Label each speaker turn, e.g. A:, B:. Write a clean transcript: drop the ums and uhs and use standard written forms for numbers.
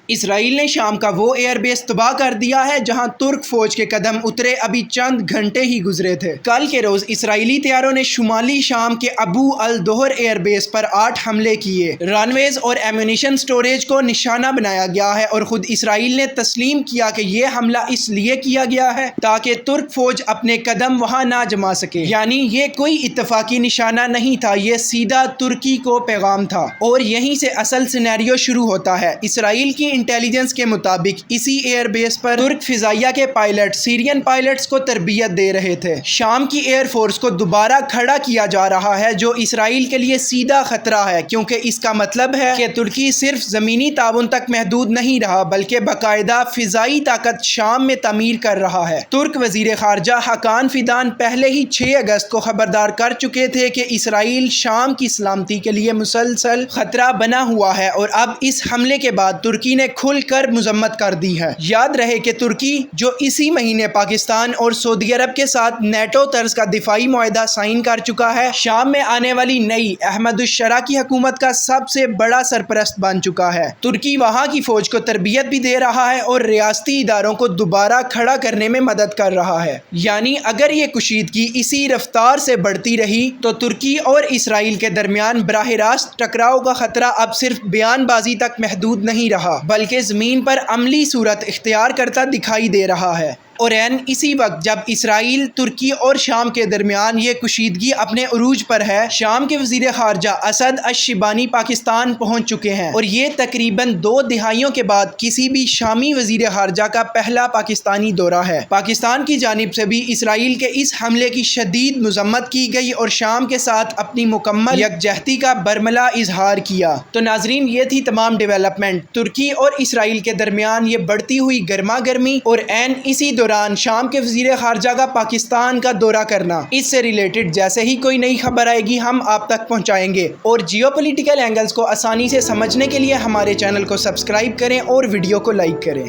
A: اسرائیل نے شام کا وہ ایئر بیس تباہ کر دیا ہے جہاں ترک فوج کے قدم اترے ابھی چند گھنٹے ہی گزرے تھے۔ کل کے روز اسرائیلی طیاروں نے شمالی شام کے ابو الدہر ایئر بیس پر 8 حملے کیے۔ رن ویز اور ایمونیشن سٹوریج کو نشانہ بنایا گیا ہے اور خود اسرائیل نے تسلیم کیا کہ یہ حملہ اس لیے کیا گیا ہے تاکہ ترک فوج اپنے قدم وہاں نہ جما سکے، یعنی یہ کوئی اتفاقی نشانہ نہیں تھا، یہ سیدھا ترکی کو پیغام تھا۔ اور یہیں سے اصل سینیریو شروع ہوتا ہے۔ اسرائیل کی انٹیلیجنس کے مطابق اسی ایئر بیس پر ترک فضائیہ کے پائلٹ سیرین پائلٹس کو تربیت دے رہے تھے۔ شام کی ایئر فورس کو دوبارہ کھڑا کیا جا رہا ہے جو اسرائیل کے لیے سیدھا خطرہ ہے، کیونکہ اس کا مطلب ہے کہ ترکی صرف زمینی تعاون تک محدود نہیں رہا بلکہ باقاعدہ فضائی طاقت شام میں تعمیر کر رہا ہے۔ ترک وزیر خارجہ حکان فیدان پہلے ہی 6 اگست کو خبردار کر چکے تھے کہ اسرائیل شام کی سلامتی کے لیے مسلسل خطرہ بنا ہوا ہے، اور اب اس حملے کے بعد ترکی نے کھل کر مذمت کر دی ہے۔ یاد رہے کہ ترکی جو اسی مہینے پاکستان اور سعودی عرب کے ساتھ نیٹو طرز کا دفاعی معاہدہ سائن کر چکا ہے، شام میں آنے والی نئی احمد الشرع کی حکومت کا سب سے بڑا سرپرست بن چکا ہے۔ ترکی وہاں کی فوج کو تربیت بھی دے رہا ہے اور ریاستی اداروں کو دوبارہ کھڑا کرنے میں مدد کر رہا ہے۔ یعنی اگر یہ کشیدگی اسی رفتار سے بڑھتی رہی تو ترکی اور اسرائیل کے درمیان براہ راست ٹکراؤ کا خطرہ اب صرف بیان بازی تک محدود نہیں رہا بلکہ زمین پر عملی صورت اختیار کرتا دکھائی دے رہا ہے۔ اور اسی وقت جب اسرائیل، ترکی اور شام کے درمیان یہ کشیدگی اپنے عروج پر ہے، شام کے وزیر خارجہ اسد الشبانی پاکستان پہنچ چکے ہیں، اور یہ تقریباً 2 دہائیوں کے بعد کسی بھی شامی وزیر خارجہ کا پہلا پاکستانی دورہ ہے۔ پاکستان کی جانب سے بھی اسرائیل کے اس حملے کی شدید مذمت کی گئی اور شام کے ساتھ اپنی مکمل یکجہتی کا برملا اظہار کیا۔ تو ناظرین، یہ تھی تمام ڈیولپمنٹ ترکی اور اسرائیل کے درمیان، یہ بڑھتی ہوئی گرما گرمی اور اسی دوران شام کے وزیر خارجہ کا پاکستان کا دورہ کرنا۔ اس سے ریلیٹڈ جیسے ہی کوئی نئی خبر آئے گی ہم آپ تک پہنچائیں گے، اور جیو پولیٹیکل اینگلز کو آسانی سے سمجھنے کے لیے ہمارے چینل کو سبسکرائب کریں اور ویڈیو کو لائک کریں۔